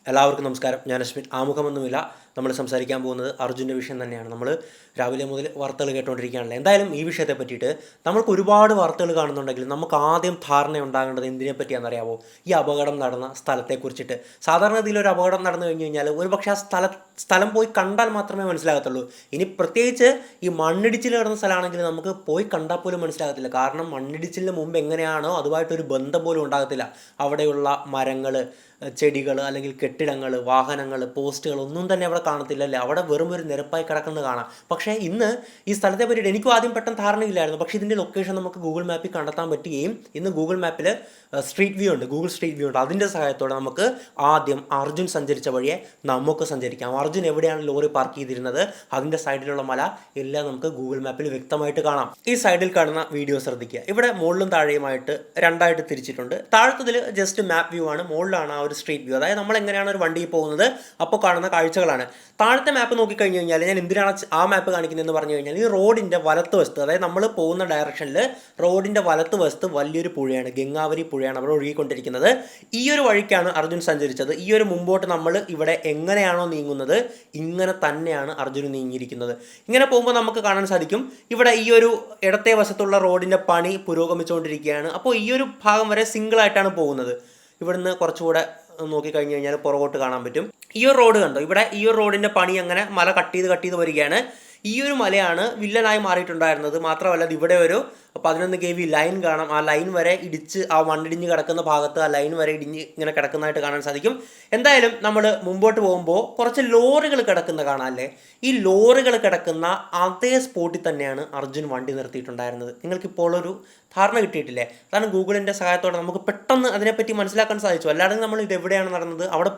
എല്ലാവർക്കും നമസ്കാരം. ഞാൻ അശ്വിൻ. ആമുഖമൊന്നുമില്ല. നമ്മൾ സംസാരിക്കാൻ പോകുന്നത് അർജുൻ്റെ വിഷയം തന്നെയാണ്. നമ്മൾ രാവിലെ മുതൽ വാർത്തകൾ കേട്ടുകൊണ്ടിരിക്കുകയാണല്ലോ. എന്തായാലും ഈ വിഷയത്തെ പറ്റിയിട്ട് നമ്മൾക്ക് ഒരുപാട് വാർത്തകൾ കാണുന്നുണ്ടെങ്കിലും നമുക്ക് ആദ്യം ധാരണ ഉണ്ടാകേണ്ടത് എന്തിനെ പറ്റിയാണെന്നറിയാമോ? ഈ അപകടം നടന്ന സ്ഥലത്തെക്കുറിച്ചിട്ട്. സാധാരണ ഇതിലൊരു അപകടം നടന്നു കഴിഞ്ഞ് കഴിഞ്ഞാൽ ഒരുപക്ഷെ ആ സ്ഥലം പോയി കണ്ടാൽ മാത്രമേ മനസ്സിലാകത്തുള്ളൂ. ഇനി പ്രത്യേകിച്ച് ഈ മണ്ണിടിച്ചിൽ നടന്ന സ്ഥലമാണെങ്കിൽ നമുക്ക് പോയി കണ്ടാൽ പോലും മനസ്സിലാകത്തില്ല. കാരണം മണ്ണിടിച്ചിലിന് മുമ്പ് എങ്ങനെയാണോ അതുമായിട്ടൊരു ബന്ധം പോലും ഉണ്ടാകത്തില്ല. അവിടെയുള്ള മരങ്ങൾ, ചെടികൾ, അല്ലെങ്കിൽ കെട്ടിടങ്ങൾ, വാഹനങ്ങൾ, പോസ്റ്റുകൾ ഒന്നും തന്നെ അവിടെ കാണത്തില്ലല്ലേ. അവിടെ വെറും ഒരു നിരപ്പായി കിടക്കുന്നത് കാണാം. പക്ഷേ ഇന്ന് ഈ സ്ഥലത്തെ പറ്റിയിട്ട് എനിക്കും ആദ്യം പെട്ടെന്ന് ധാരണയില്ലായിരുന്നു. പക്ഷേ ഇതിൻ്റെ ലൊക്കേഷൻ നമുക്ക് ഗൂഗിൾ മാപ്പിൽ കണ്ടെത്താൻ പറ്റുകയും ഇന്ന് ഗൂഗിൾ മാപ്പിൽ സ്ട്രീറ്റ് വ്യൂ ഉണ്ട്, ഗൂഗിൾ സ്ട്രീറ്റ് വ്യൂ ഉണ്ട്. അതിൻ്റെ സഹായത്തോടെ നമുക്ക് ആദ്യം അർജുൻ സഞ്ചരിച്ച വഴിയെ നമുക്ക് സഞ്ചരിക്കാം. അർജുൻ എവിടെയാണ് ലോറി പാർക്ക് ചെയ്തിരുന്നത്, അതിൻ്റെ സൈഡിലുള്ള മല എല്ലാം നമുക്ക് ഗൂഗിൾ മാപ്പിൽ വ്യക്തമായിട്ട് കാണാം. ഈ സൈഡിൽ കാണുന്ന വീഡിയോ ശ്രദ്ധിക്കുക. ഇവിടെ മുകളിലും താഴെയുമായിട്ട് രണ്ടായിട്ട് തിരിച്ചിട്ടുണ്ട്. താഴത്തതിൽ ജസ്റ്റ് മാപ്പ് വ്യൂ ആണ്, മുകളിലാണ് ആ ഒരു സ്ട്രീറ്റ് വ്യൂ. അതായത് നമ്മൾ എങ്ങനെയാണ് ഒരു വണ്ടിയിൽ പോകുന്നത് അപ്പോൾ കാണുന്ന കാഴ്ചകളാണ്. താഴത്തെ മാപ്പ് നോക്കിക്കഴിഞ്ഞ് കഴിഞ്ഞാൽ ഞാൻ എന്തിനാണ് ആ മാപ്പ് കാണിക്കുന്നതെന്ന് പറഞ്ഞു കഴിഞ്ഞാൽ ഈ റോഡിൻ്റെ വലത്ത് വശത്ത്, അതായത് നമ്മൾ പോകുന്ന ഡയറക്ഷനിൽ റോഡിൻ്റെ വലത്ത് വശത്ത് വലിയൊരു പുഴയാണ്, ഗംഗാവരി പുഴയാണ് അവിടെ ഒഴുകിക്കൊണ്ടിരിക്കുന്നത്. ഈ ഒരു വഴിക്കാണ് അർജുൻ സഞ്ചരിച്ചത്. ഈ ഒരു മുമ്പോട്ട് നമ്മൾ ഇവിടെ എങ്ങനെയാണോ നീങ്ങുന്നത് ഇങ്ങനെ തന്നെയാണ് അർജുൻ നീങ്ങിയിരിക്കുന്നത്. ഇങ്ങനെ പോകുമ്പോൾ നമുക്ക് കാണാൻ സാധിക്കും ഇവിടെ ഈ ഒരു ഇടത്തെ വശത്തുള്ള റോഡിൻ്റെ പണി പുരോഗമിച്ചുകൊണ്ടിരിക്കുകയാണ്. അപ്പോൾ ഈ ഒരു ഭാഗം വരെ സിംഗിളായിട്ടാണ് പോകുന്നത്. ഇവിടുന്ന് കുറച്ചുകൂടെ നോക്കിക്കഴിഞ്ഞ് കഴിഞ്ഞാൽ പുറകോട്ട് കാണാൻ പറ്റും. ഈ ഒരു റോഡ് കണ്ടോ, ഇവിടെ ഈ ഒരു റോഡിൻ്റെ പണി അങ്ങനെ മല കട്ട് ചെയ്ത് വരികയാണ്. ഈ ഒരു മലയാണ് വില്ലനായി മാറിയിട്ടുണ്ടായിരുന്നത്. മാത്രമല്ല ഇവിടെ ഒരു 11 kV ലൈൻ കാണാം. ആ ലൈൻ വരെ ഇടിച്ച്, ആ മണ്ണിടിഞ്ഞ് കിടക്കുന്ന ഭാഗത്ത് ആ ലൈൻ വരെ ഇടിഞ്ഞ് ഇങ്ങനെ കിടക്കുന്നതായിട്ട് കാണാൻ സാധിക്കും. എന്തായാലും നമ്മൾ മുമ്പോട്ട് പോകുമ്പോൾ കുറച്ച് ലോറികൾ കിടക്കുന്ന കാണാം അല്ലേ. ഈ ലോറികൾ കിടക്കുന്ന അതേ സ്പോട്ടിൽ തന്നെയാണ് അർജുൻ വണ്ടി നിർത്തിയിട്ടുണ്ടായിരുന്നത്. നിങ്ങൾക്കിപ്പോൾ ഒരു ധാരണ കിട്ടിയിട്ടില്ലേ? കാരണം ഗൂഗിളിൻ്റെ സഹായത്തോടെ നമുക്ക് പെട്ടെന്ന് അതിനെപ്പറ്റി മനസ്സിലാക്കാൻ സാധിച്ചു. അല്ലാതെ നമ്മൾ ഇത് എവിടെയാണ് നടന്നത് അവിടെ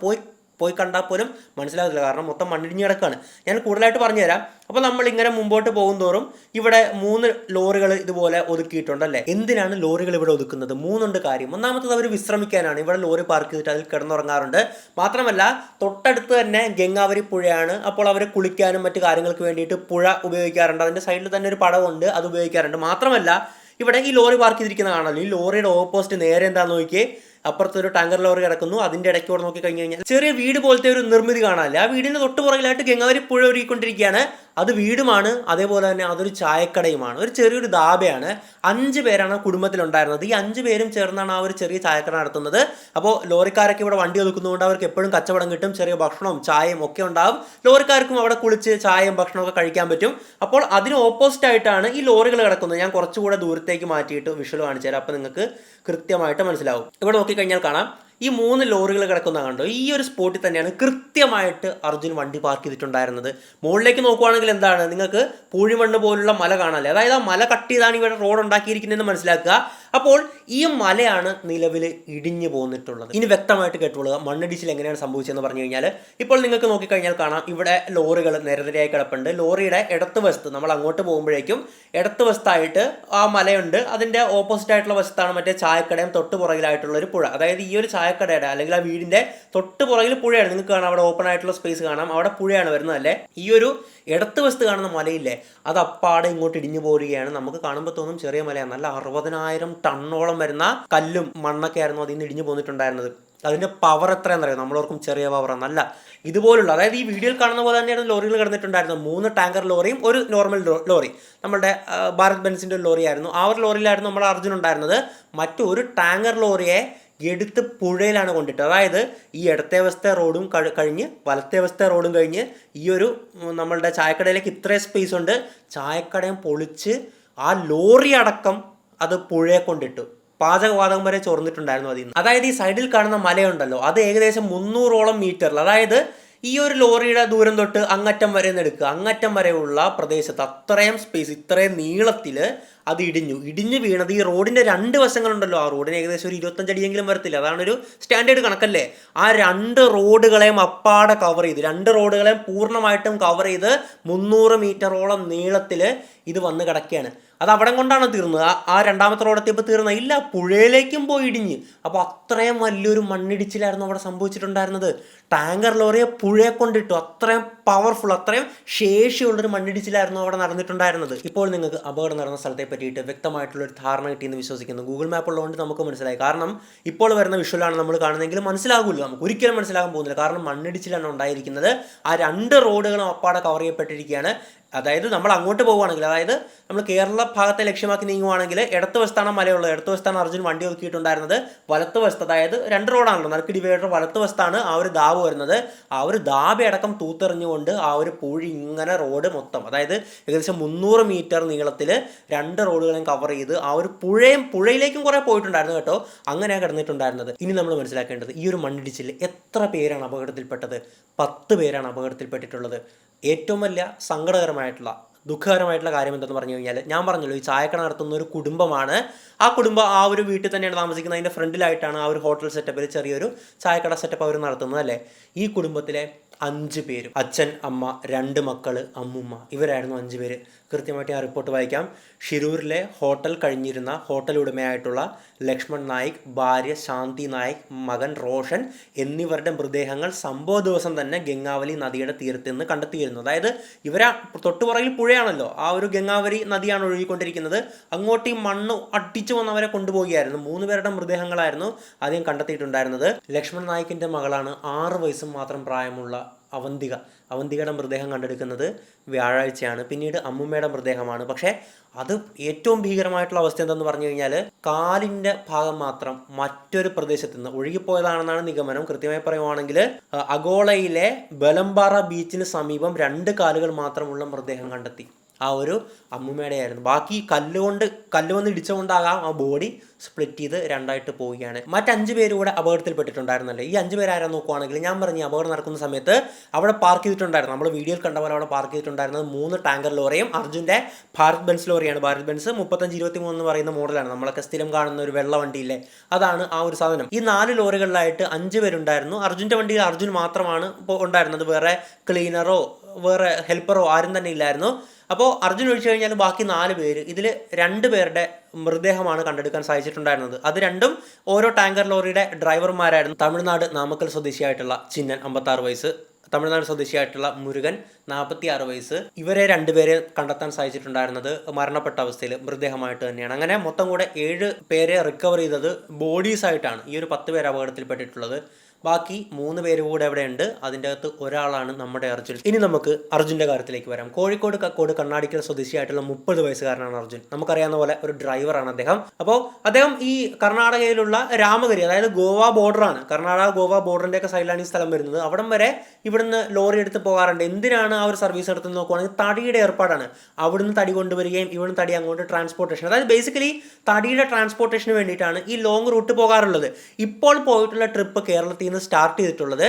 പോയി കണ്ടാൽ പോലും മനസ്സിലാകത്തില്ല. കാരണം മൊത്തം മണ്ണിടിഞ്ഞ് കിടക്കുകയാണ്. ഞാൻ കൂടുതലായിട്ട് പറഞ്ഞുതരാം. അപ്പോൾ നമ്മളിങ്ങനെ മുമ്പോട്ട് പോകും തോറും ഇവിടെ 3 ലോറികൾ ഇതുപോലെ ഒതുക്കിയിട്ടുണ്ടല്ലേ. എന്തിനാണ് ലോറികൾ ഇവിടെ ഒതുക്കുന്നത്? 3 കാര്യം. ഒന്നാമത്തത് അവർ വിശ്രമിക്കാനാണ്. ഇവിടെ ലോറി പാർക്ക് ചെയ്തിട്ട് അതിൽ കിടന്നുറങ്ങാറുണ്ട്. മാത്രമല്ല തൊട്ടടുത്ത് തന്നെ ഗംഗാവരി പുഴയാണ്. അപ്പോൾ അവർ കുളിക്കാനും മറ്റു കാര്യങ്ങൾക്ക് വേണ്ടിയിട്ട് പുഴ ഉപയോഗിക്കാറുണ്ട്. അതിൻ്റെ സൈഡിൽ തന്നെ ഒരു പടവുണ്ട്, അത് ഉപയോഗിക്കാറുണ്ട്. മാത്രമല്ല ഇവിടെ ഈ ലോറി പാർക്ക് ചെയ്തിരിക്കുന്ന കാണാമല്ലോ. ഈ ലോറിയുടെ ഓപ്പോസിറ്റ് നേരെ എന്താണെന്ന് നോക്കിയേ, അപ്പുറത്തൊരു ടാങ്കർ ലോറി കിടക്കുന്നു. അതിൻ്റെ ഇടയ്ക്കൂടെ നോക്കി കഴിഞ്ഞ് കഴിഞ്ഞാൽ ചെറിയ വീട് പോലത്തെ ഒരു നിർമ്മിതി കാണാനില്ല. ആ വീടിൻ്റെ തൊട്ട് പുറകിലായിട്ട് ഗംഗാവരി പുഴ ഒഴുകിക്കൊണ്ടിരിക്കുകയാണ്. അത് വീടുമാണ്, അതേപോലെ തന്നെ അതൊരു ചായക്കടയുമാണ്, ഒരു ചെറിയൊരു ധാബയാണ്. 5 പേരാണ് കുടുംബത്തിലുണ്ടായിരുന്നത്. ഈ 5 പേരും ചേർന്നാണ് ആ ഒരു ചെറിയ ചായക്കട നടത്തുന്നത്. അപ്പോൾ ലോറിക്കാരൊക്കെ ഇവിടെ വണ്ടി ഒതുക്കുന്നതുകൊണ്ട് അവർക്ക് എപ്പോഴും കച്ചവടം കിട്ടും. ചെറിയ ഭക്ഷണവും ചായയും ഒക്കെ ഉണ്ടാവും. ലോറിക്കാർക്കും അവിടെ കുളിച്ച് ചായയും ഭക്ഷണമൊക്കെ കഴിക്കാൻ പറ്റും. അപ്പോൾ അതിന് ഓപ്പോസിറ്റ് ആയിട്ടാണ് ഈ ലോറികൾ കിടക്കുന്നത്. ഞാൻ കുറച്ചുകൂടെ ദൂരത്തേക്ക് മാറ്റിയിട്ട് വിഷ്വൽ കാണിച്ചു തരാം. അപ്പോൾ നിങ്ങൾക്ക് കൃത്യമായിട്ട് മനസ്സിലാവും. ഇവിടെ നോക്കിക്കഴിഞ്ഞാൽ കാണാം ഈ 3 ലോറികൾ കിടക്കുന്ന കണ്ടോ. ഈ ഒരു സ്പോട്ടിൽ തന്നെയാണ് കൃത്യമായിട്ട് അർജുൻ വണ്ടി പാർക്ക് ചെയ്തിട്ടുണ്ടായിരുന്നത്. മുകളിലേക്ക് നോക്കുവാണെങ്കിൽ എന്താണ്, നിങ്ങൾക്ക് പൂഴിമണ്ണ് പോലുള്ള മല കാണാല്ലേ. അതായത് ആ മല കട്ട് ചെയ്താണ് ഇവിടെ റോഡ് ഉണ്ടാക്കിയിരിക്കുന്നതെന്ന് മനസ്സിലാക്കുക. അപ്പോൾ ഈ മലയാണ് നിലവിൽ ഇടിഞ്ഞു പോന്നിട്ടുള്ളത്. ഇനി വ്യക്തമായിട്ട് കേട്ടുകൊള്ളുക, മണ്ണിടിച്ചിൽ എങ്ങനെയാണ് സംഭവിച്ചതെന്ന് പറഞ്ഞു കഴിഞ്ഞാൽ ഇപ്പോൾ നിങ്ങൾക്ക് നോക്കിക്കഴിഞ്ഞാൽ കാണാം ഇവിടെ ലോറികൾ നിരനിരയായി കിടപ്പുണ്ട്. ലോറിയുടെ ഇടത്ത് വശത്ത് നമ്മൾ അങ്ങോട്ട് പോകുമ്പോഴേക്കും ഇടത്ത് വശത്തായിട്ട് ആ മലയുണ്ട്. അതിൻ്റെ ഓപ്പോസിറ്റ് ആയിട്ടുള്ള വശത്താണ് മറ്റേ ചായക്കടയും തൊട്ട് പുറകിലായിട്ടുള്ള ഒരു പുഴ. അതായത് ഈ ഒരു ചായക്കടയുടെ അല്ലെങ്കിൽ ആ വീടിൻ്റെ തൊട്ട് പുറകിൽ പുഴയാണ്. നിങ്ങൾക്ക് കാണാം അവിടെ ഓപ്പൺ ആയിട്ടുള്ള സ്പേസ് കാണാം, അവിടെ പുഴയാണ് വരുന്നതല്ലേ. ഈ ഒരു ഇടത്ത് വശത്ത് കാണുന്ന മലയില്ലേ, അത് അപ്പാടെ ഇങ്ങോട്ട് ഇടിഞ്ഞു പോരുകയാണ്. നമുക്ക് കാണുമ്പോൾ തോന്നും ചെറിയ മലയാണ്. നല്ല 60,000 ടണ്ണോളം വരുന്ന കല്ലും മണ്ണൊക്കെ ആയിരുന്നു അതിൽ നിന്ന് ഇടിഞ്ഞു പോന്നിട്ടുണ്ടായിരുന്നത്. അതിൻ്റെ പവർ എത്രയാണെന്നറിയാം. നമ്മളോർക്കും ചെറിയ പവറാണ്, നല്ല ഇതുപോലുള്ള, അതായത് ഈ വീഡിയോയിൽ കാണുന്ന പോലെ തന്നെയാണ് ലോറികൾ കിടന്നിട്ടുണ്ടായിരുന്നത്. 3 ടാങ്കർ ലോറിയും ഒരു നോർമൽ ലോറി, നമ്മുടെ ഭാരത് ബെൻസിൻ്റെ ഒരു ലോറിയായിരുന്നു. ആ ഒരു ലോറിയിലായിരുന്നു നമ്മുടെ അർജുൻ ഉണ്ടായിരുന്നത്. മറ്റൊരു ടാങ്കർ ലോറിയെ എടുത്ത് പുഴയിലാണ് കൊണ്ടിട്ട്, അതായത് ഈ ഇടത്തെ വശത്തെ റോഡും കഴിഞ്ഞ് വലത്തെ വശത്തെ റോഡും കഴിഞ്ഞ് ഈ ഒരു നമ്മളുടെ ചായക്കടയിലേക്ക് ഇത്രയും സ്പേസ് ഉണ്ട്. ചായക്കടയും പൊളിച്ച് ആ ലോറി അടക്കം അത് പുഴയെ കൊണ്ടിട്ടു. പാചകവാതകം വരെ ചോർന്നിട്ടുണ്ടായിരുന്നു അതിൽ നിന്ന്. അതായത് ഈ സൈഡിൽ കാണുന്ന മലയുണ്ടല്ലോ, അത് ഏകദേശം 300ഓളം മീറ്ററിൽ, അതായത് ഈ ഒരു ലോറിയുടെ ദൂരം തൊട്ട് അങ്ങറ്റം വരെ എടുക്കുക, അങ്ങറ്റം വരെയുള്ള പ്രദേശത്ത് അത്രയും സ്പേസ്, ഇത്രയും നീളത്തിൽ അത് ഇടിഞ്ഞു വീണത്. ഈ റോഡിൻ്റെ 2 വശങ്ങളുണ്ടല്ലോ, ആ റോഡിന് ഏകദേശം ഒരു 25 അടിയെങ്കിലും വരത്തില്ല. അതാണൊരു സ്റ്റാൻഡേർഡ് കണക്കല്ലേ. ആ 2 റോഡുകളെയും അപ്പാടെ കവർ ചെയ്ത്, 2 റോഡുകളെയും പൂർണ്ണമായിട്ടും കവർ ചെയ്ത് 300 മീറ്ററോളം നീളത്തിൽ ഇത് വന്ന് കിടക്കുകയാണ്. അത് അവിടെ കൊണ്ടാണ് തീർന്നത്. ആ രണ്ടാമത്തെ റോഡ് എത്തിയപ്പോൾ തീർന്ന ഇല്ല, പുഴയിലേക്കും പോയി ഇടിഞ്ഞ്. അപ്പോൾ അത്രയും വലിയൊരു മണ്ണിടിച്ചിലായിരുന്നു അവിടെ സംഭവിച്ചിട്ടുണ്ടായിരുന്നത്. ടാങ്കർ ലോറിയെ പുഴയെ കൊണ്ടിട്ടു. അത്രയും പവർഫുൾ, അത്രയും ശേഷിയുള്ളൊരു മണ്ണിടിച്ചിലായിരുന്നു അവിടെ നടന്നിട്ടുണ്ടായിരുന്നത്. ഇപ്പോൾ നിങ്ങൾക്ക് അപകടം നടന്ന സ്ഥലത്തെ പറ്റിയിട്ട് വ്യക്തമായിട്ടുള്ളൊരു ധാരണ കിട്ടിയെന്ന് വിശ്വസിക്കുന്നു. ഗൂഗിൾ മാപ്പ് ഉള്ളതുകൊണ്ട് നമുക്ക് മനസ്സിലായി. കാരണം ഇപ്പോൾ വരുന്ന വിഷ്വലാണ് നമ്മൾ കാണുന്നതെങ്കിൽ മനസ്സിലാകില്ല, നമുക്ക് ഒരിക്കലും മനസ്സിലാകാൻ പോകുന്നില്ല. കാരണം മണ്ണിടിച്ചിലാണ് ഉണ്ടായിരിക്കുന്നത്. ആ 2 റോഡുകളും അപ്പാടെ കവർ ചെയ്യപ്പെട്ടിരിക്കുകയാണ്. അതായത് നമ്മൾ അങ്ങോട്ട് പോകുവാണെങ്കിൽ, അതായത് നമ്മൾ കേരള ഭാഗത്തെ ലക്ഷ്യമാക്കി നീങ്ങുവാണെങ്കിൽ ഇടത്ത് വശത്താണ് മലയുള്ളത്. ഇടത്ത് വശത്താണ് അർജുൻ വണ്ടി ഒതുക്കിയിട്ടുണ്ടായിരുന്നത്. വലത്ത് വശത്ത്, അതായത് 2 റോഡാണല്ലോ, നറുക്ക് ഡിവൈഡർ വലത്ത് വശത്താണ് ആ ഒരു ദാബ് വരുന്നത്. ആ ഒരു ദാബ് അടക്കം തൂത്തെറിഞ്ഞുകൊണ്ട് ആ ഒരു പുഴി ഇങ്ങനെ റോഡ് മൊത്തം, അതായത് ഏകദേശം 300 മീറ്റർ നീളത്തിൽ 2 റോഡുകളും കവർ ചെയ്ത് ആ ഒരു പുഴയിലേക്കും കുറേ പോയിട്ടുണ്ടായിരുന്നു കേട്ടോ. അങ്ങനെയാണ് കിടന്നിട്ടുണ്ടായിരുന്നത്. ഇനി നമ്മൾ മനസ്സിലാക്കേണ്ടത്, ഈ ഒരു മണ്ണിടിച്ചിൽ എത്ര പേരാണ് അപകടത്തിൽപ്പെട്ടത്? 10 പേരാണ് അപകടത്തിൽപ്പെട്ടിട്ടുള്ളത്. ഏറ്റവും വലിയ സങ്കടകരമായിട്ടുള്ള, ദുഃഖകരമായിട്ടുള്ള കാര്യം എന്തെന്ന് പറഞ്ഞു കഴിഞ്ഞാൽ, ഞാൻ പറഞ്ഞല്ലോ, ഈ ചായക്കട നടത്തുന്ന ഒരു കുടുംബമാണ്. ആ കുടുംബം ആ ഒരു വീട്ടിൽ തന്നെയാണ് താമസിക്കുന്നത്. അതിൻ്റെ ഫ്രണ്ടിലായിട്ടാണ് ആ ഒരു ഹോട്ടൽ സെറ്റപ്പിൽ ചെറിയൊരു ചായക്കട സെറ്റപ്പ് അവർ നടത്തുന്നത് അല്ലേ. ഈ കുടുംബത്തിലെ 5 പേരും, അച്ഛൻ, അമ്മ, 2 മക്കൾ, അമ്മുമ്മ, ഇവരായിരുന്നു 5 പേര്. കൃത്യമായിട്ട് ഞാൻ റിപ്പോർട്ട് വായിക്കാം. ഷിരൂരിലെ ഹോട്ടൽ കഴിഞ്ഞിരുന്ന ഹോട്ടൽ ഉടമയായിട്ടുള്ള ലക്ഷ്മൺ നായിക്, ഭാര്യ ശാന്തി നായിക്, മകൻ റോഷൻ എന്നിവരുടെ മൃതദേഹങ്ങൾ സംഭവ ദിവസം തന്നെ ഗംഗാവലി നദിയുടെ തീരത്ത് നിന്ന് കണ്ടെത്തിയിരുന്നു. അതായത് ഇവരാ തൊട്ടുപുറകിൽ പുഴയാണല്ലോ, ആ ഒരു ഗംഗാവലി നദിയാണ് ഒഴുകിക്കൊണ്ടിരിക്കുന്നത്. അങ്ങോട്ട് ഈ മണ്ണ് അടിച്ചു വന്നവരെ കൊണ്ടുപോവുകയായിരുന്നു. 3 പേരുടെ മൃതദേഹങ്ങളായിരുന്നു ആദ്യം കണ്ടെത്തിയിട്ടുണ്ടായിരുന്നത്. ലക്ഷ്മൺ നായിക്കിൻ്റെ മകളാണ് 6 വയസ്സും മാത്രം പ്രായമുള്ള അവന്തികയുടെ മൃതദേഹം കണ്ടെടുക്കുന്നത് വ്യാഴാഴ്ചയാണ്. പിന്നീട് അമ്മുമ്മയുടെ മൃതദേഹമാണ്. പക്ഷേ അത് ഏറ്റവും ഭീകരമായിട്ടുള്ള അവസ്ഥ എന്തെന്ന് പറഞ്ഞു കഴിഞ്ഞാൽ, കാലിൻ്റെ ഭാഗം മാത്രം മറ്റൊരു പ്രദേശത്ത് നിന്ന് ഒഴുകിപ്പോയതാണെന്നാണ് നിഗമനം. കൃത്യമായി പറയുവാണെങ്കിൽ അഗോളയിലെ ബലംപാറ ബീച്ചിന് സമീപം 2 കാലുകൾ മാത്രമുള്ള മൃതദേഹം കണ്ടെത്തി. ആ ഒരു അമ്മുമ്മയുടെ ആയിരുന്നു. ബാക്കി കല്ല് വന്ന് ഇടിച്ചുകൊണ്ടാകാം ആ ബോഡി സ്പ്ലിറ്റ് ചെയ്ത് 2ആയിട്ട് പോവുകയാണ്. മറ്റ് 5 പേര് കൂടെ അപകടത്തിൽപ്പെട്ടിട്ടുണ്ടായിരുന്നല്ലേ. ഈ 5 പേരാരും നോക്കുവാണെങ്കിൽ, ഞാൻ പറഞ്ഞ അപകടം നടക്കുന്ന സമയത്ത് അവിടെ പാർക്ക് ചെയ്തിട്ടുണ്ടായിരുന്നു, നമ്മൾ വീഡിയോയിൽ കണ്ട പോലെ അവിടെ പാർക്ക് ചെയ്തിട്ടുണ്ടായിരുന്നത് 3 ടാങ്കർ ലോറിയും അർജുൻ്റെ ഭാരത് ബെൻസ് ലോറിയാണ്. ഭാരത് ബെൻസ് 3523 എന്ന് പറയുന്ന മോഡലാണ്. നമ്മളൊക്കെ സ്ഥിരം കാണുന്ന ഒരു വെള്ള വണ്ടിയില്ലേ, അതാണ് ആ ഒരു സാധനം. ഈ 4 ലോറികളിലായിട്ട് 5 പേരുണ്ടായിരുന്നു. അർജുൻ്റെ വണ്ടിയിൽ അർജുൻ മാത്രമാണ് ഉണ്ടായിരുന്നത്. വേറെ ക്ലീനറോ വേറെ ഹെൽപ്പറോ ആരും തന്നെ ഇല്ലായിരുന്നു. അപ്പോൾ അർജുൻ ഒഴിച്ചു കഴിഞ്ഞാൽ ബാക്കി 4 പേര്, ഇതിൽ 2 പേരുടെ മൃതദേഹമാണ് കണ്ടെടുക്കാൻ സാധിച്ചിട്ടുണ്ടായിരുന്നത്. അത് 2ഉം ഓരോ ടാങ്കർ ലോറിയുടെ ഡ്രൈവർമാരായിരുന്നു. തമിഴ്നാട് നാമക്കൽ സ്വദേശിയായിട്ടുള്ള ചിന്നൻ 56 വയസ്സ്, തമിഴ്നാട് സ്വദേശിയായിട്ടുള്ള മുരുകൻ 46 വയസ്സ്. ഇവരെ 2 പേരെ കണ്ടെത്താൻ സാധിച്ചിട്ടുണ്ടായിരുന്നത് മരണപ്പെട്ട അവസ്ഥയിൽ മൃതദേഹമായിട്ട് തന്നെയാണ്. അങ്ങനെ മൊത്തം കൂടെ 7 പേരെ റിക്കവർ ചെയ്തത് ബോഡീസായിട്ടാണ്. ഈ ഒരു 10 പേര് അപകടത്തിൽപ്പെട്ടിട്ടുള്ളത്. ബാക്കി 3 പേര് കൂടെ അവിടെ ഉണ്ട്. അതിൻ്റെ അകത്ത് ഒരാളാണ് നമ്മുടെ അർജുൻ. ഇനി നമുക്ക് അർജുൻ്റെ കാര്യത്തിലേക്ക് വരാം. കോഴിക്കോട് കക്കോട് കണ്ണാടിക്കൽ സ്വദേശിയായിട്ടുള്ള 30 വയസ്സുകാരനാണ് അർജുൻ. നമുക്കറിയാവുന്ന പോലെ ഒരു ഡ്രൈവറാണ് അദ്ദേഹം. അപ്പോൾ അദ്ദേഹം ഈ കർണാടകയിലുള്ള രാമഗിരി, അതായത് ഗോവ ബോർഡറാണ്, കർണാടക ഗോവ ബോർഡറിൻ്റെയൊക്കെ സൈഡിലാണ് ഈ സ്ഥലം വരുന്നത്. അവിടം വരെ ഇവിടുന്ന് ലോറി എടുത്ത് പോകാറുണ്ട്. എന്തിനാണ് ആ ഒരു സർവീസ് എടുത്ത് നോക്കുവാണെങ്കിൽ തടിയുടെ ഏർപ്പാടാണ്. അവിടുന്ന് തടി കൊണ്ടുവരികയും ഇവിടുന്ന് തടി അങ്ങോട്ട് ട്രാൻസ്പോർട്ടേഷൻ, അതായത് ബേസിക്കലി തടിയുടെ ട്രാൻസ്പോർട്ടേഷന് വേണ്ടിയിട്ടാണ് ഈ ലോങ് റൂട്ട് പോകാറുള്ളത്. ഇപ്പോൾ പോയിട്ടുള്ള ട്രിപ്പ് കേരളത്തിൽ നിന്ന് സ്റ്റാർട്ട് ചെയ്തിട്ടുള്ളത്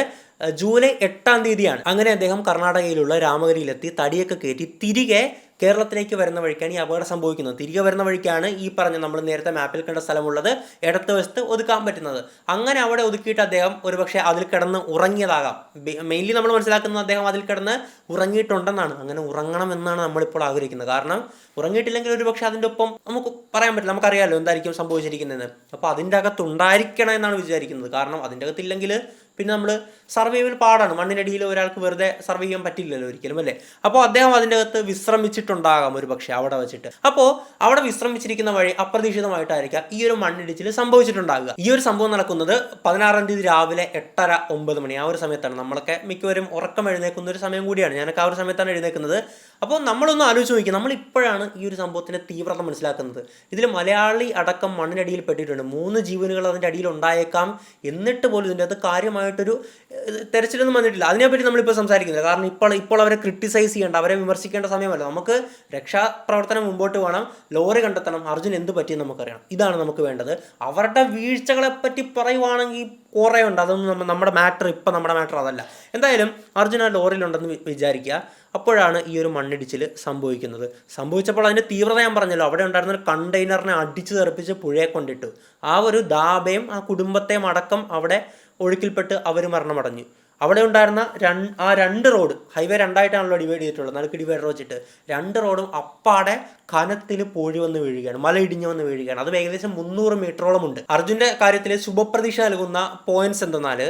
ജൂലൈ 8-ാം തീയതിയാണ്. അങ്ങനെ അദ്ദേഹം കർണാടകയിലുള്ള രാമഗിരിയിലെത്തി തടിയൊക്കെ കയറ്റി തിരികെ കേരളത്തിലേക്ക് വരുന്ന വഴിക്കാണ് ഈ അപകടം സംഭവിക്കുന്നത്. തിരികെ വരുന്ന വഴിക്കാണ് ഈ പറഞ്ഞ നമ്മൾ നേരത്തെ മാപ്പിൽ കണ്ട സ്ഥലമുള്ളത്, ഇടത്ത് വശത്ത് ഒതുക്കാൻ പറ്റുന്നത്. അങ്ങനെ അവിടെ ഒതുക്കിയിട്ട് അദ്ദേഹം ഒരുപക്ഷെ അതിൽ കിടന്ന് ഉറങ്ങിയതാകാം. മെയിൻലി നമ്മൾ മനസ്സിലാക്കുന്നത് അദ്ദേഹം അതിൽ കിടന്ന് ഉറങ്ങിയിട്ടുണ്ടെന്നാണ്. അങ്ങനെ ഉറങ്ങണമെന്നാണ് നമ്മളിപ്പോൾ ആഗ്രഹിക്കുന്നത്. കാരണം ഉറങ്ങിയിട്ടില്ലെങ്കിൽ ഒരുപക്ഷെ അതിൻ്റെ ഒപ്പം നമുക്ക് പറയാൻ പറ്റില്ല, നമുക്കറിയാമല്ലോ എന്തായിരിക്കും സംഭവിച്ചിരിക്കുന്നതെന്ന്. അപ്പോൾ അതിൻ്റെ അകത്തുണ്ടായിരിക്കണം എന്നാണ് വിചാരിക്കുന്നത്. കാരണം അതിൻ്റെ അകത്തില്ലെങ്കിൽ പിന്നെ നമ്മൾ സർവൈവൽ പാടാണ്. മണ്ണിനടിയിൽ ഒരാൾക്ക് വെറുതെ സർവൈവ് ചെയ്യാൻ പറ്റില്ലല്ലോ ഒരിക്കലും, അല്ലേ. അപ്പോൾ അദ്ദേഹം അതിൻ്റെ അകത്ത് വിശ്രമിച്ചിട്ടുണ്ടാകാം ഒരു പക്ഷേ അവിടെ വെച്ചിട്ട്. അപ്പോൾ അവിടെ വിശ്രമിച്ചിരിക്കുന്ന വഴി അപ്രതീക്ഷിതമായിട്ടായിരിക്കാം ഈ ഒരു മണ്ണിടിച്ചിൽ സംഭവിച്ചിട്ടുണ്ടാകുക. ഈ ഒരു സംഭവം നടക്കുന്നത് 16-ാം തീയതി രാവിലെ 8:30-9 മണി ആ ഒരു സമയത്താണ്. നമ്മളൊക്കെ മിക്കവരും ഉറക്കം എഴുന്നേക്കുന്ന ഒരു സമയം കൂടിയാണ്. ഞാനൊക്കെ ആ ഒരു സമയത്താണ് എഴുന്നേക്കുന്നത്. അപ്പോൾ നമ്മളൊന്ന് ആലോചിച്ച് നോക്കി, നമ്മളിപ്പോഴാണ് ഈ ഒരു സംഭവത്തിൻ്റെ തീവ്രത മനസ്സിലാക്കുന്നത്. ഇതിൽ മലയാളി അടക്കം മണ്ണിനടിയിൽ പെട്ടിട്ടുണ്ട്. 3 ജീവനുകൾ അതിൻ്റെ അടിയിൽ ഉണ്ടായേക്കാം. എന്നിട്ട് പോലും ഇതിൻ്റെ അത് കാര്യമായിട്ടൊരു തെരച്ചിലൊന്നും വന്നിട്ടില്ല. അതിനെപ്പറ്റി നമ്മളിപ്പോൾ സംസാരിക്കുന്നില്ല. കാരണം ഇപ്പോൾ അവരെ ക്രിട്ടിസൈസ് ചെയ്യേണ്ട, അവരെ വിമർശിക്കേണ്ട സമയമല്ല. നമുക്ക് രക്ഷാപ്രവർത്തനം മുമ്പോട്ട് വേണം. ലോറി കണ്ടെത്തണം. അർജുൻ എന്ത് പറ്റിയെന്ന് നമുക്കറിയണം. ഇതാണ് നമുക്ക് വേണ്ടത്. അവരുടെ വീഴ്ചകളെപ്പറ്റി പറയുവാണെങ്കിൽ കുറേ ഉണ്ട്. അതൊന്നും നമ്മുടെ മാറ്റർ അതല്ല. എന്തായാലും അർജുൻ ആ ലോറിയിലുണ്ടെന്ന് വിചാരിക്കുക. അപ്പോഴാണ് ഈ ഒരു മണ്ണിടിച്ചിൽ സംഭവിച്ചപ്പോൾ അതിൻ്റെ തീവ്രത ഞാൻ പറഞ്ഞല്ലോ. അവിടെ ഉണ്ടായിരുന്ന ഒരു കണ്ടെയ്നറിനെ അടിച്ചു തെറിപ്പിച്ച് പുഴയെ കൊണ്ടിട്ടു. ആ ഒരു ദാബയും ആ കുടുംബത്തെയും അടക്കം അവിടെ ഒഴുക്കിൽപ്പെട്ട് അവർ മരണമടഞ്ഞു. അവിടെ ഉണ്ടായിരുന്ന ആ രണ്ട് റോഡ്, ഹൈവേ രണ്ടായിട്ടാണല്ലോ ഡിവൈഡ് ചെയ്തിട്ടുള്ളത്, നടുക്ക് ഡിവൈഡർ വെച്ചിട്ട്, രണ്ട് റോഡും അപ്പാടെ കനത്തിൽ പൂഴി വന്ന് വീഴുകയാണ്, മല ഇടിഞ്ഞു വന്ന് വീഴുകയാണ്. അത് ഏകദേശം 300 മീറ്ററോളം ഉണ്ട്. അർജുൻ്റെ കാര്യത്തിൽ ശുഭപ്രതീക്ഷ നൽകുന്ന പോയിന്റ്സ് എന്തെന്നാൽ,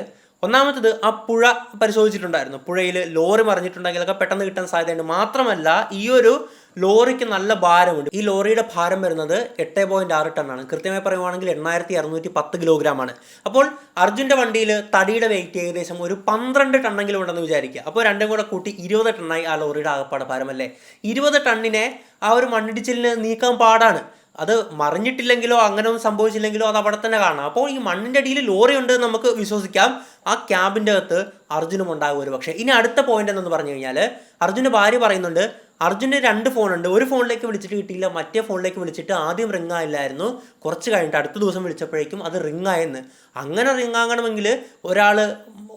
ഒന്നാമത്തത് ആ പുഴ പരിശോധിച്ചിട്ടുണ്ടായിരുന്നു. പുഴയിൽ ലോറി മറിഞ്ഞിട്ടുണ്ടെങ്കിലൊക്കെ പെട്ടെന്ന് കിട്ടാൻ സാധ്യതയുണ്ട്. മാത്രമല്ല ഈ ഒരു ലോറിക്ക് നല്ല ഭാരമുണ്ട്. ഈ ലോറിയുടെ ഭാരം വരുന്നത് 8.6 ടണ്ണാണ്. കൃത്യമായി പറയുവാണെങ്കിൽ 8610 കിലോഗ്രാമാണ്. അപ്പോൾ അർജുൻ്റെ വണ്ടിയിൽ തടിയുടെ വെയിറ്റ് ഏകദേശം ഒരു 12 ടണ്ണെങ്കിലും ഉണ്ടെന്ന് വിചാരിക്കുക. അപ്പോൾ രണ്ടും കൂടെ കൂട്ടി 20 ടണ്ണായി ആ ലോറിയുടെ ആകപ്പാട് ഭാരമല്ലേ. 20 ടണ്ണിനെ ആ ഒരു മണ്ണിടിച്ചിലിന് നീക്കാൻ പാടാണ്. അത് മറിഞ്ഞിട്ടില്ലെങ്കിലോ അങ്ങനെ ഒന്നും സംഭവിച്ചില്ലെങ്കിലോ അത് അവിടെ തന്നെ കാണാം. അപ്പോൾ ഈ മണ്ണിൻ്റെ അടിയിൽ ലോറി ഉണ്ട് നമുക്ക് വിശ്വസിക്കാം. ആ ക്യാബിൻ്റെ അകത്ത് അർജുനും ഉണ്ടാകും ഒരു പക്ഷേ. ഇനി അടുത്ത പോയിന്റ് എന്ന് പറഞ്ഞു കഴിഞ്ഞാൽ, അർജുൻ്റെ ഭാര്യ പറയുന്നുണ്ട് അർജുന് 2 ഫോണുണ്ട്. ഒരു ഫോണിലേക്ക് വിളിച്ചിട്ട് കിട്ടിയില്ല, മറ്റേ ഫോണിലേക്ക് വിളിച്ചിട്ട് ആദ്യം റിങ് ആയില്ലായിരുന്നു, കുറച്ച് കഴിഞ്ഞിട്ട് അടുത്ത ദിവസം വിളിച്ചപ്പോഴേക്കും അത് റിങ് ആയെന്ന്. അങ്ങനെ റിങ് ആകണമെങ്കിൽ ഒരാൾ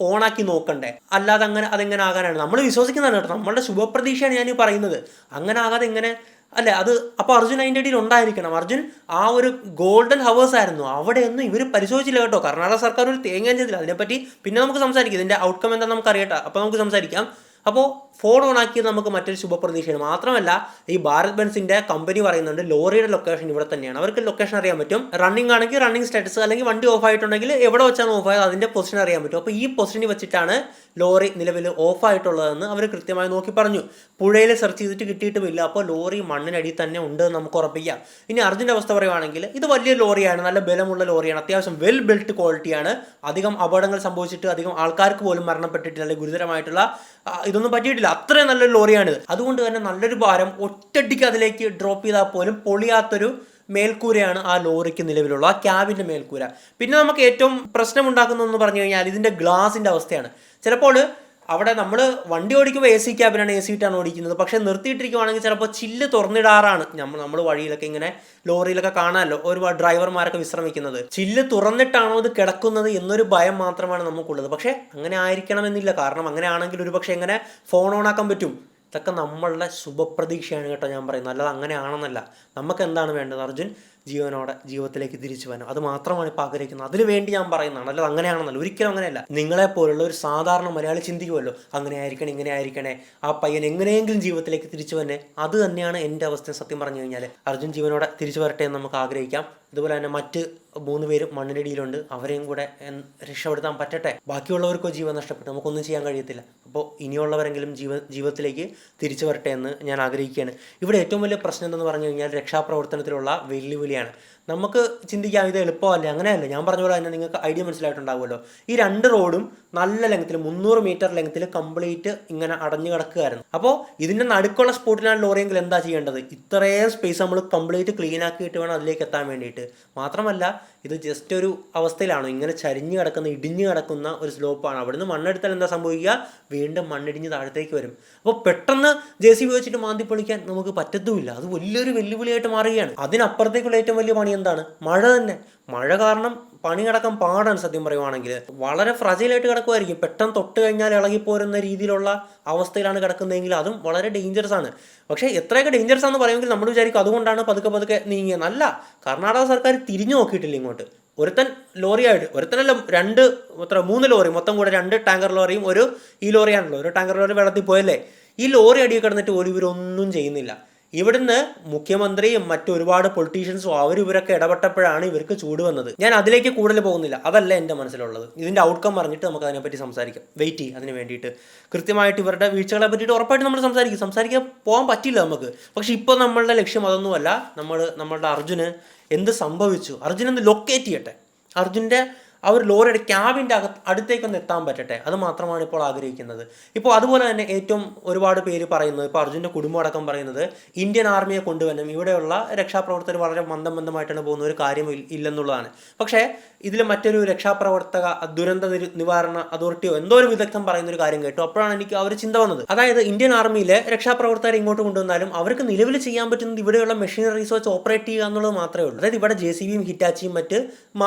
ഓണാക്കി നോക്കണ്ടേ, അല്ലാതെ അതെങ്ങനെ ആകാനാണ്? നമ്മൾ വിശ്വസിക്കുന്നതാണ് കേട്ടോ, നമ്മളുടെ ശുഭപ്രതീക്ഷയാണ് ഞാൻ ഈ പറയുന്നത്. അങ്ങനെ ആകാതെ എങ്ങനെ അല്ലേ അത്? അപ്പോൾ അർജുൻ അതിൻ്റെ ഇടയിൽ ഉണ്ടായിരിക്കണം. അർജുൻ ആ ഒരു ഗോൾഡൻ ഹവേഴ്സ് ആയിരുന്നു, അവിടെയൊന്നും ഇവർ പരിശോധിച്ചില്ല കേട്ടോ. കർണാടക സർക്കാർ ഒരു തേങ്ങയും ചെയ്തില്ല. അതിനെപ്പറ്റി പിന്നെ നമുക്ക് സംസാരിക്കാം, ഇതിൻ്റെ ഔട്ട്കം എന്താണെന്ന് നമുക്ക് അറിയട്ടെ, അപ്പോൾ നമുക്ക് സംസാരിക്കാം. അപ്പോൾ ഫോൺ ഓണാക്കിയത് നമുക്ക് മറ്റൊരു ശുഭപ്രതീക്ഷയാണ്. മാത്രമല്ല ഈ ഭാരത് ബെൻസിൻ്റെ കമ്പനി പറയുന്നുണ്ട് ലോറിയുടെ ലൊക്കേഷൻ ഇവിടെ തന്നെയാണ്. അവർക്ക് ലൊക്കേഷൻ അറിയാൻ പറ്റും. റണ്ണിങ് ആണെങ്കിൽ റണ്ണിങ് സ്റ്റാറ്റസ്, അല്ലെങ്കിൽ വണ്ടി ഓഫ് ആയിട്ടുണ്ടെങ്കിൽ എവിടെ വെച്ചാണ് ഓഫ് ആയത് അതിൻ്റെ പൊസിഷൻ അറിയാൻ പറ്റും. അപ്പോൾ ഈ പൊസിഷനിൽ വെച്ചിട്ടാണ് ലോറി നിലവിൽ ഓഫ് ആയിട്ടുള്ളതെന്ന് അവർ കൃത്യമായി നോക്കി പറഞ്ഞു. പുഴയിൽ സെർച്ച് ചെയ്തിട്ട് കിട്ടിയിട്ടുമില്ല. അപ്പോൾ ലോറി മണ്ണിനടിയിൽ തന്നെ ഉണ്ട് എന്ന് നമുക്ക് ഉറപ്പിക്കാം. ഇനി അർജുൻ്റെ അവസ്ഥ പറയുവാണെങ്കിൽ ഇത് വലിയ ലോറിയാണ്, നല്ല ബലമുള്ള ലോറിയാണ്, അത്യാവശ്യം വെൽ ബിൽറ്റ് ക്വാളിറ്റിയാണ്. അധികം അപകടങ്ങൾ സംഭവിച്ചിട്ട് അധികം ആൾക്കാർക്ക് പോലും മരണപ്പെട്ടിട്ടില്ല, അല്ലെങ്കിൽ ഗുരുതരമായിട്ടുള്ള ഇതൊന്നും പറ്റിയിട്ടില്ല. അത്രയും നല്ലൊരു ലോറിയാണിത്. അതുകൊണ്ട് തന്നെ നല്ലൊരു ഭാരം ഒറ്റയടിക്ക് അതിലേക്ക് ഡ്രോപ്പ് ചെയ്താൽ പോലും പൊളിയാത്തൊരു മേൽക്കൂരയാണ് ആ ലോറിക്ക് നിലവിലുള്ള ആ ക്യാബിൻ്റെ മേൽക്കൂര. പിന്നെ നമുക്ക് ഏറ്റവും പ്രശ്നമുണ്ടാക്കുന്നതെന്ന് പറഞ്ഞു കഴിഞ്ഞാൽ ഇതിൻ്റെ ഗ്ലാസിൻ്റെ അവസ്ഥയാണ്. ചിലപ്പോൾ അവിടെ നമ്മൾ വണ്ടി ഓടിക്കുമ്പോൾ എ സി ക്യാബിനാണ്, എ സി ഇട്ടാണ് ഓടിക്കുന്നത്. പക്ഷേ നിർത്തിയിട്ടിരിക്കുവാണെങ്കിൽ ചിലപ്പോൾ ചില്ല് തുറന്നിടാറാണ്. നമ്മൾ വഴിയിലൊക്കെ ഇങ്ങനെ ലോറിയിലൊക്കെ കാണാമല്ലോ ഒരുപാട് ഡ്രൈവർമാരൊക്കെ വിശ്രമിക്കുന്നത്. ചില്ല് തുറന്നിട്ടാണോ ഇത് കിടക്കുന്നത് എന്നൊരു ഭയം മാത്രമാണ് നമുക്കുള്ളത്. പക്ഷേ അങ്ങനെ ആയിരിക്കണമെന്നില്ല. കാരണം അങ്ങനെ ആണെങ്കിൽ ഒരു പക്ഷേ എങ്ങനെ ഫോൺ ഓണാക്കാൻ പറ്റും? ഇതൊക്കെ നമ്മളുടെ ശുഭപ്രതീക്ഷയാണ് കേട്ടോ ഞാൻ പറയുന്നത്, അല്ലാതെ അങ്ങനെ ആണെന്നല്ല. നമുക്ക് എന്താണ് വേണ്ടത്? അർജുൻ ജീവനോടെ ജീവിതത്തിലേക്ക് തിരിച്ചു വരണം, അത് മാത്രമാണ് ഇപ്പോൾ ആഗ്രഹിക്കുന്നത്. അതിനു വേണ്ടി ഞാൻ പറയുന്നതാണ്, അല്ലാതെ അങ്ങനെയാണെന്നല്ല, ഒരിക്കലും അങ്ങനെയല്ല. നിങ്ങളെപ്പോലുള്ള ഒരു സാധാരണ മലയാളി ചിന്തിക്കുമല്ലോ, അങ്ങനെ ആയിരിക്കണേ ഇങ്ങനെ ആയിരിക്കണേ, ആ പയ്യൻ എങ്ങനെയെങ്കിലും ജീവിതത്തിലേക്ക് തിരിച്ചു വന്നെ. അത് തന്നെയാണ് എൻ്റെ അവസ്ഥ. സത്യം പറഞ്ഞു കഴിഞ്ഞാൽ അർജുൻ ജീവനോടെ തിരിച്ചു വരട്ടെ എന്ന് നമുക്ക് ആഗ്രഹിക്കാം. അതുപോലെ തന്നെ മറ്റ് 3 പേരും മണ്ണിനടിയിലുണ്ട്, അവരെയും കൂടെ രക്ഷപ്പെടുത്താൻ പറ്റട്ടെ. ബാക്കിയുള്ളവർക്കോ ജീവൻ നഷ്ടപ്പെട്ടു, നമുക്കൊന്നും ചെയ്യാൻ കഴിയത്തില്ല. അപ്പോൾ ഇനിയുള്ളവരെങ്കിലും ജീവിതത്തിലേക്ക് തിരിച്ചു വരട്ടെ എന്ന് ഞാൻ ആഗ്രഹിക്കുകയാണ്. ഇവിടെ ഏറ്റവും വലിയ പ്രശ്നം എന്തെന്ന് പറഞ്ഞു കഴിഞ്ഞാൽ രക്ഷാപ്രവർത്തനത്തിലുള്ള വെല്ലുവിളിയാണ്. നമുക്ക് ചിന്തിക്കാം ഇത് എളുപ്പമല്ല, അങ്ങനെയല്ല. ഞാൻ പറഞ്ഞ പോലെ തന്നെ നിങ്ങൾക്ക് ഐഡിയ മനസ്സിലായിട്ടുണ്ടാവുമല്ലോ. ഈ 2 റോഡും നല്ല ലെങ്ത്തിൽ 300 മീറ്റർ ലെങ്ത്തിൽ കംപ്ലീറ്റ് ഇങ്ങനെ അടഞ്ഞു കിടക്കുകയായിരുന്നു. അപ്പോൾ ഇതിൻ്റെ നടുക്കുള്ള സ്പോട്ടിലാണ് ലോറിയെങ്കിൽ എന്താ ചെയ്യേണ്ടത്? ഇത്രയും സ്പേസ് നമ്മൾ കംപ്ലീറ്റ് ക്ലീൻ ആക്കിയിട്ട് വേണം അതിലേക്ക് എത്താൻ വേണ്ടിയിട്ട്. മാത്രമല്ല ഇത് ജസ്റ്റ് ഒരു അവസ്ഥയിലാണോ, ഇങ്ങനെ ചരിഞ്ഞ് കിടക്കുന്ന ഇടിഞ്ഞു കിടക്കുന്ന ഒരു സ്ലോപ്പാണ്. അവിടുന്ന് മണ്ണെടുത്താൽ എന്താ സംഭവിക്കുക? വീണ്ടും മണ്ണിടിഞ്ഞ് താഴത്തേക്ക് വരും. അപ്പോൾ പെട്ടെന്ന് JCB വെച്ചിട്ട് മാന്തി പൊളിക്കാൻ നമുക്ക് പറ്റത്തുമില്ല. അത് വലിയൊരു വെല്ലുവിളിയായിട്ട് മാറുകയാണ്. അതിനപ്പുറത്തേക്കുള്ള ഏറ്റവും വലിയ പണി എന്താണ്? മഴ തന്നെ. മഴ കാരണം പണി കിടക്കാൻ പാടാണ്. സത്യം പറയുവാണെങ്കിൽ വളരെ ഫ്രജൈലായിട്ട് കിടക്കുമായിരിക്കും. പെട്ടെന്ന് തൊട്ട് കഴിഞ്ഞാൽ ഇളകിപ്പോരുന്ന രീതിയിലുള്ള അവസ്ഥയിലാണ് കിടക്കുന്നതെങ്കിൽ അതും വളരെ ഡേഞ്ചറസ് ആണ്. പക്ഷേ എത്രയൊക്കെ ഡേഞ്ചറസ് ആണെന്ന് പറയുമെങ്കിൽ നമ്മൾ വിചാരിക്കും അതുകൊണ്ടാണ് പതുക്കെ പതുക്കെ നീങ്ങിയത്. അല്ല, കർണാടക സർക്കാർ തിരിഞ്ഞു നോക്കിയിട്ടില്ല ഇങ്ങോട്ട്. ഒരുത്തൻ ലോറിയായിട്ട്, ഒരുത്തനല്ല 3 ലോറി, മൊത്തം കൂടെ 2 ടാങ്കർ ലോറിയും ഈ ലോറിയാണല്ലോ. ഒരു ടാങ്കർ ലോറി വെള്ളത്തിൽ പോയല്ലേ. ഈ ലോറി അടിയിൽ കിടന്നിട്ട് പോലും ഇവരൊന്നും ചെയ്യുന്നില്ല. ഇവിടുന്ന് മുഖ്യമന്ത്രിയും മറ്റൊരുപാട് പൊളിറ്റീഷ്യൻസും ഇവരൊക്കെ ഇടപെട്ടപ്പോഴാണ് ഇവർക്ക് ചൂട് വന്നത്. ഞാൻ അതിലേക്ക് കൂടുതൽ പോകുന്നില്ല, അതല്ല എൻ്റെ മനസ്സിലുള്ളത്. ഇതിൻ്റെ ഔട്ട്കം പറഞ്ഞിട്ട് നമുക്ക് അതിനെപ്പറ്റി സംസാരിക്കാം. വെയിറ്റ് ചെയ്യും അതിന് വേണ്ടിയിട്ട്. കൃത്യമായിട്ട് ഇവരുടെ വീഴ്ചകളെ പറ്റിയിട്ട് ഉറപ്പായിട്ട് നമ്മൾ സംസാരിക്കാൻ പോകാൻ പറ്റില്ല നമുക്ക്. പക്ഷേ ഇപ്പോൾ നമ്മളുടെ ലക്ഷ്യം അതൊന്നുമല്ല. നമ്മളുടെ അർജുന് എന്ത് സംഭവിച്ചു, അർജുനൊന്ന് ലൊക്കേറ്റ് ചെയ്യട്ടെ, അർജുൻ്റെ ആ ഒരു ലോറിയുടെ ക്യാബിൻ്റെ അടുത്തേക്കൊന്ന് എത്താൻ പറ്റട്ടെ, അത് മാത്രമാണ് ഇപ്പോൾ ആഗ്രഹിക്കുന്നത്. ഇപ്പോൾ അതുപോലെ തന്നെ ഏറ്റവും ഒരുപാട് പേര് പറയുന്നത്, ഇപ്പോൾ അർജുൻ്റെ കുടുംബം അടക്കം പറയുന്നത് ഇന്ത്യൻ ആർമിയെ കൊണ്ടുവരണം, ഇവിടെയുള്ള രക്ഷാപ്രവർത്തകർ വളരെ മന്ദമായിട്ടാണ് പോകുന്ന, ഒരു കാര്യം ഇല്ലെന്നുള്ളതാണ്. പക്ഷേ ഇതിൽ മറ്റൊരു രക്ഷാപ്രവർത്തക ദുരന്ത നിവാരണ അതോറിറ്റിയോ എന്തോ ഒരു വിദഗ്ധം പറയുന്നൊരു കാര്യം കേട്ടു. അപ്പോഴാണ് എനിക്ക് ആ ഒരു ചിന്ത വന്നത്. അതായത് ഇന്ത്യൻ ആർമിയിലെ രക്ഷാപ്രവർത്തകരെ ഇങ്ങോട്ട് കൊണ്ടുവന്നാലും അവർക്ക് നിലവിൽ ചെയ്യാൻ പറ്റുന്നത് ഇവിടെയുള്ള മെഷീനറീസ് വെച്ച് ഓപ്പറേറ്റ് ചെയ്യുക എന്നുള്ളത് മാത്രമേ ഉള്ളൂ. അതായത് ഇവിടെ JCBയും ഹിറ്റാച്ചിയും മറ്റ്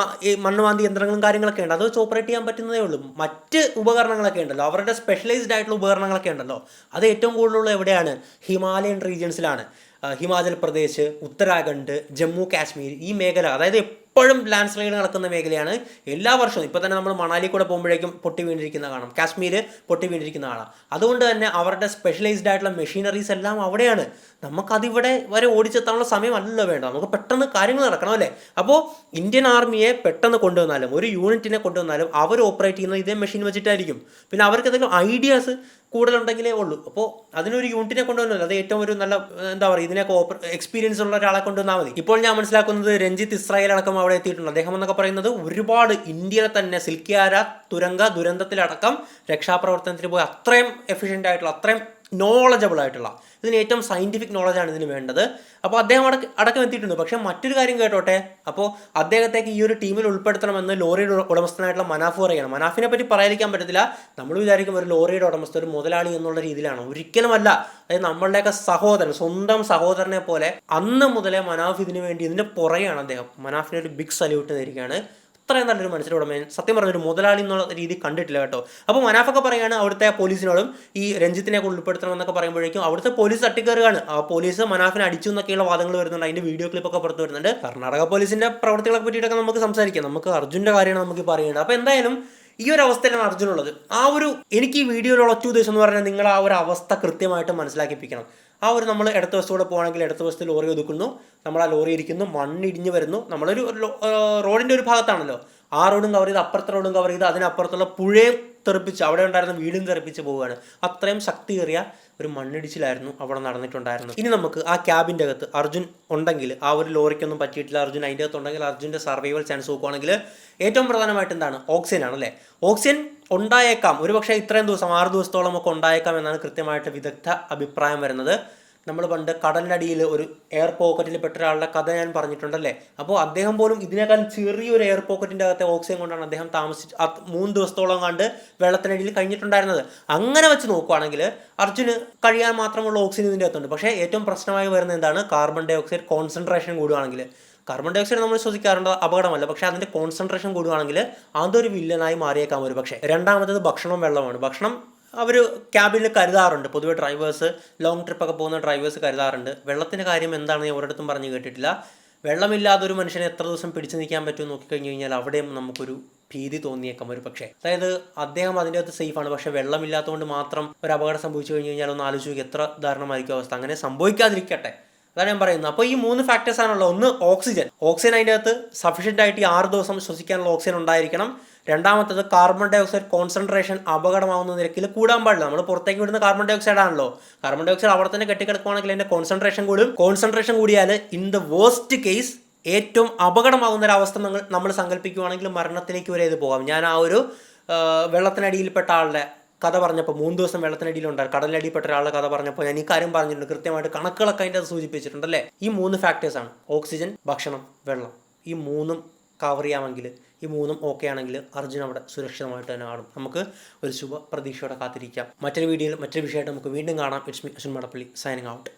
മണ്ണുമാന്തി യന്ത്രങ്ങളും കാര്യങ്ങളൊക്കെ ഉണ്ട്, അത് വെച്ച് ഓപ്പറേറ്റ് ചെയ്യാൻ പറ്റുന്നതേ ഉള്ളൂ. മറ്റ് ഉപകരണങ്ങളൊക്കെ ഉണ്ടല്ലോ, അവരുടെ സ്പെഷ്യലൈസ്ഡ് ആയിട്ടുള്ള ഉപകരണങ്ങളൊക്കെ ഉണ്ടല്ലോ, അത് ഏറ്റവും കൂടുതലുള്ള എവിടെയാണ്? ഹിമാലയൻ റീജിയൻസിലാണ്. ഹിമാചൽ പ്രദേശ്, ഉത്തരാഖണ്ഡ്, ജമ്മു കാശ്മീർ, ഈ മേഖല, അതായത് എപ്പോഴും ലാൻഡ് സ്ലൈഡ് നടക്കുന്ന മേഖലയാണ്. എല്ലാ വർഷവും ഇപ്പോൾ തന്നെ നമ്മൾ മണാലി കൂടെ പോകുമ്പോഴേക്കും പൊട്ടി വീണിരിക്കുന്ന കാണാം, കാശ്മീർ പൊട്ടി വീണിരിക്കുന്ന കാണാം. അതുകൊണ്ട് തന്നെ അവരുടെ സ്പെഷ്യലൈസ്ഡ് ആയിട്ടുള്ള മെഷീനറീസ് എല്ലാം അവിടെയാണ്. നമുക്കതിവിടെ വരെ ഓടിച്ചെത്താനുള്ള സമയമല്ലല്ലോ വേണ്ട, നമുക്ക് പെട്ടെന്ന് കാര്യങ്ങൾ നടക്കണം അല്ലേ. അപ്പോൾ ഇന്ത്യൻ ആർമിയെ പെട്ടെന്ന് കൊണ്ടുവന്നാലും ഒരു യൂണിറ്റിനെ കൊണ്ടുവന്നാലും അവർ ഓപ്പറേറ്റ് ചെയ്യുന്നത് ഇതേ മെഷീൻ വെച്ചിട്ടായിരിക്കും. പിന്നെ അവർക്ക് എന്തെങ്കിലും ഐഡിയാസ് കൂടുതലുണ്ടെങ്കിലേ ഉള്ളൂ. അപ്പോൾ അതിനൊരു യൂണിറ്റിനെ കൊണ്ടുവന്നല്ലോ, അത് ഏറ്റവും ഒരു നല്ല എന്താ പറയുക, ഇതിനൊക്കെ എക്സ്പീരിയൻസ് ഉള്ള ഒരാളെ കൊണ്ടുവന്നാൽ മതി. ഇപ്പോൾ ഞാൻ മനസ്സിലാക്കുന്നത് രഞ്ജിത്ത് ഇസ്രായേൽ അടക്കം അവിടെ എത്തിയിട്ടുണ്ട്. അദ്ദേഹം എന്നൊക്കെ പറയുന്നത് ഒരുപാട് ഇന്ത്യയിലെ തന്നെ സിൽക്കിയാര തുരങ്ക ദുരന്തത്തിലടക്കം രക്ഷാപ്രവർത്തനത്തിന് പോയി അത്രയും എഫിഷ്യൻ്റ് ആയിട്ടുള്ള, അത്രയും നോളജബിൾ ആയിട്ടുള്ള, ഇതിന് ഏറ്റവും സയൻറ്റിഫിക് നോളജാണ് ഇതിന് വേണ്ടത്. അപ്പോൾ അദ്ദേഹം അടക്കം എത്തിയിട്ടുണ്ട്. പക്ഷേ മറ്റൊരു കാര്യം കേട്ടോട്ടെ, അപ്പോൾ അദ്ദേഹത്തേക്ക് ഈ ഒരു ടീമിൽ ഉൾപ്പെടുത്തണമെന്ന് ലോറിയുടെ ഉടമസ്ഥനായിട്ടുള്ള മനാഫ് പറയുകയാണ്. മനാഫിനെ പറ്റി പറയാതിരിക്കാൻ പറ്റത്തില്ല. നമ്മൾ വിചാരിക്കും ഒരു ലോറിയുടെ ഉടമസ്ഥ ഒരു മുതലാളി എന്നുള്ള രീതിയിലാണ്, ഒരിക്കലുമല്ല. അതായത് നമ്മളുടെയൊക്കെ സഹോദരൻ, സ്വന്തം സഹോദരനെ പോലെ അന്ന് മുതലേ മനാഫ് ഇതിനു വേണ്ടി ഇതിൻ്റെ പുറകെയാണ് അദ്ദേഹം. മനാഫിന് ഒരു ബിഗ് സല്യൂട്ട് നേരിടുകയാണ്. അത്രയും നല്ലൊരു മനുഷ്യരുടെ ഉടമ സത്യം പറഞ്ഞൊരു മുതലാളി എന്നുള്ള രീതി കണ്ടിട്ടില്ല കേട്ടോ. അപ്പോൾ മനാഫൊക്കെ പറയുകയാണ് അവിടുത്തെ പോലീസിനോടും ഈ രഞ്ജിത്തിനെ ഉൾപ്പെടുത്തണമെന്നൊക്കെ പറയുമ്പോഴേക്കും അവിടുത്തെ പോലീസ് തട്ടിക്കയറുകയാണ്. ആ പോലീസ് മനാഫിനെ അടിച്ചു എന്നൊക്കെയുള്ള വാദങ്ങൾ വരുന്നുണ്ട്. അതിൻ്റെ വീഡിയോ ക്ലിപ്പൊക്കെ പുറത്ത് വരുന്നുണ്ട്. കർണാടക പോലീസിൻ്റെ പ്രവർത്തികളെ പറ്റിയിട്ടൊക്കെ നമുക്ക് സംസാരിക്കാം. നമുക്ക് അർജുൻ്റെ കാര്യമാണ് നമുക്ക് പറയേണ്ടത്. അപ്പോൾ എന്തായാലും ഈ ഒരു അവസ്ഥയിലാണ് അർജുനുള്ളത്. എനിക്ക് ഈ വീഡിയോയിലുള്ള ഒറ്റ ഉദ്ദേശം എന്ന് പറഞ്ഞാൽ നിങ്ങൾ ആ ഒരു അവസ്ഥ കൃത്യമായിട്ട് മനസ്സിലാക്കിപ്പിക്കണം. നമ്മൾ ഇടത്ത വശത്തൂടെ പോകുകയാണെങ്കിൽ ഇടത്ത വശത്ത് ലോറി ഒതുക്കുന്നു, നമ്മൾ ആ ലോറി ഇരിക്കുന്നു, മണ്ണിടിഞ്ഞ് വരുന്നു. നമ്മളൊരു റോഡിൻ്റെ ഒരു ഭാഗത്താണല്ലോ, ആ റോഡും കവർ ചെയ്ത് അപ്പുറത്തെ റോഡും കവർ ചെയ്ത് അതിനപ്പുറത്തുള്ള പുഴയും തെറിപ്പിച്ച് അവിടെ ഉണ്ടായിരുന്ന വീടും തെറിപ്പിച്ച് പോവുകയാണ്. അത്രയും ശക്തിയേറിയ ഒരു മണ്ണിടിച്ചിലായിരുന്നു അവിടെ നടന്നിട്ടുണ്ടായിരുന്നത്. ഇനി നമുക്ക് ആ ക്യാബിൻ്റെ അകത്ത് അർജുൻ ഉണ്ടെങ്കിൽ, ആ ഒരു ലോറിക്കൊന്നും പറ്റിയിട്ടില്ല, അർജുൻ അതിൻ്റെ അകത്ത് ഉണ്ടെങ്കിൽ അർജുൻ്റെ സർവൈവൽ ചാൻസ് നോക്കുകയാണെങ്കിൽ ഏറ്റവും പ്രധാനമായിട്ട് എന്താണ്, ഓക്സിജൻ ആണല്ലേ. ഓക്സിജൻ ഉണ്ടായേക്കാം, ഒരുപക്ഷെ ഇത്രയും ദിവസം 6 ദിവസത്തോളം ഒക്കെ ഉണ്ടായേക്കാം എന്നാണ് കൃത്യമായിട്ട് വിദഗ്ധ അഭിപ്രായം വരുന്നത്. നമ്മൾ പണ്ട് കടലിനടിയിൽ ഒരു എയർ പോക്കറ്റിൽ പെട്ട ഒരാളുടെ കഥ ഞാൻ പറഞ്ഞിട്ടുണ്ടല്ലേ. അപ്പോൾ അദ്ദേഹം പോലും ഇതിനേക്കാൾ ചെറിയൊരു എയർ പോക്കറ്റിൻ്റെ അകത്തെ ഓക്സിജൻ കൊണ്ടാണ് അദ്ദേഹം 3 ദിവസത്തോളം കണ്ട് വെള്ളത്തിനടിയിൽ കഴിഞ്ഞിട്ടുണ്ടായിരുന്നത്. അങ്ങനെ വെച്ച് നോക്കുകയാണെങ്കിൽ അർജുന് കഴിയാൻ മാത്രമുള്ള ഓക്സിജൻ ഇതിൻ്റെ അകത്തുണ്ട്. പക്ഷേ ഏറ്റവും പ്രശ്നമായി വരുന്നത് എന്താണ്, കാർബൺ ഡൈ ഓക്സൈഡ് കോൺസെൻട്രേഷൻ കൂടുകയാണെങ്കിൽ. കാർബൺ ഡൈ ഓക്സൈഡ് നമ്മൾ ശ്വസിക്കാറുണ്ട്, അപകടമല്ല. പക്ഷേ അതിൻ്റെ കോൺസെൻട്രേഷൻ കൂടുകയാണെങ്കിൽ അതൊരു വില്ലനായി മാറിയേക്കാം ഒരു പക്ഷേ. രണ്ടാമത്തത് ഭക്ഷണവും വെള്ളമാണ്. ഭക്ഷണം അവർ ക്യാബിനിൽ കരുതാറുണ്ട്. പൊതുവെ ഡ്രൈവേഴ്സ്, ലോങ് ട്രിപ്പൊക്കെ പോകുന്ന ഡ്രൈവേഴ്സ് കരുതാറുണ്ട്. വെള്ളത്തിൻ്റെ കാര്യം എന്താണെന്ന് ഞാൻ ഒരിടത്തും പറഞ്ഞു കേട്ടിട്ടില്ല. വെള്ളമില്ലാതെ ഒരു മനുഷ്യനെ എത്ര ദിവസം പിടിച്ചു നിൽക്കാൻ പറ്റുമെന്ന് നോക്കിക്കഴിഞ്ഞ് കഴിഞ്ഞാൽ അവിടെയും നമുക്കൊരു ഭീതി തോന്നിയേക്കാം ഒരു പക്ഷേ. അതായത് അദ്ദേഹം അതിൻ്റെ അകത്ത് സേഫാണ്, പക്ഷേ വെള്ളമില്ലാത്തതുകൊണ്ട് മാത്രം ഒരു അപകടം സംഭവിച്ചു കഴിഞ്ഞ് കഴിഞ്ഞാൽ ഒന്ന് ആലോചിച്ച് നോക്കി എത്ര ദാരുണമായിരിക്കും അവസ്ഥ. അങ്ങനെ സംഭവിക്കാതിരിക്കട്ടെ, അതാണ് ഞാൻ പറയുന്നത്. അപ്പോൾ ഈ 3 ഫാക്ടേഴ്സ് ആണല്ലോ. ഒന്ന് ഓക്സിജൻ അതിൻ്റെ അകത്ത് സഫീഷ്യൻ്റ് ആയിട്ട് ഈ 6 ദിവസം ശ്വസിക്കാനുള്ള ഓക്സിജൻ ഉണ്ടായിരിക്കണം. രണ്ടാമത്തത് കാർബൺ ഡൈ ഓക്സൈഡ് കോൺസെൻട്രേഷൻ അപകടമാവുന്ന നിരക്കിൽ കൂടാൻ പാടില്ല. നമ്മൾ പുറത്തേക്ക് വിടുന്ന കാർബൺ ഡൈ ഓക്സൈഡ് ആണല്ലോ. കാർബൺ ഡൈ ഓക്സൈഡ് അവിടെ തന്നെ കെട്ടിക്കിടക്കുകയാണെങ്കിൽ അതിൻ്റെ കോൺസെൻട്രേഷൻ കൂടും. കോൺസെൻട്രേഷൻ കൂടിയാൽ ഇൻ ദ വേസ്റ്റ് കേസ് ഏറ്റവും അപകടമാകുന്ന ഒരു അവസ്ഥ നമ്മൾ സങ്കല്പിക്കുകയാണെങ്കിൽ മരണത്തിലേക്ക് വരെ ഇത് പോകാം. ഞാൻ ആ ഒരു വെള്ളത്തിനടിയിൽപ്പെട്ട ആളുടെ കഥ പറഞ്ഞപ്പോൾ, 3 ദിവസം വെള്ളത്തിനടിയിലുണ്ടായിരുന്നു, കടലിനടിയിൽപ്പെട്ട ഒരാളുടെ കഥ പറഞ്ഞപ്പോൾ ഞാൻ ഈ കാര്യം പറഞ്ഞിട്ടുണ്ട്. കൃത്യമായിട്ട് കണക്കുകളൊക്കെ അതിൻ്റെ അത് സൂചിപ്പിച്ചിട്ടുണ്ടല്ലേ. ഈ 3 ഫാക്ടേഴ്സാണ് ഓക്സിജൻ, ഭക്ഷണം, വെള്ളം. ഈ 3 കവർ ചെയ്യാമെങ്കിൽ, ഈ 3 ഓക്കെ ആണെങ്കിൽ അർജുൻ അവിടെ സുരക്ഷിതമായിട്ട് തന്നെ ആടും. നമുക്ക് ഒരു ശുഭ പ്രതീക്ഷയോടെ കാത്തിരിക്കാം. മറ്റൊരു വീഡിയോയിൽ മറ്റൊരു വിഷയമായിട്ട് നമുക്ക് വീണ്ടും കാണാം. It's me Ashwin Madappally, signing out.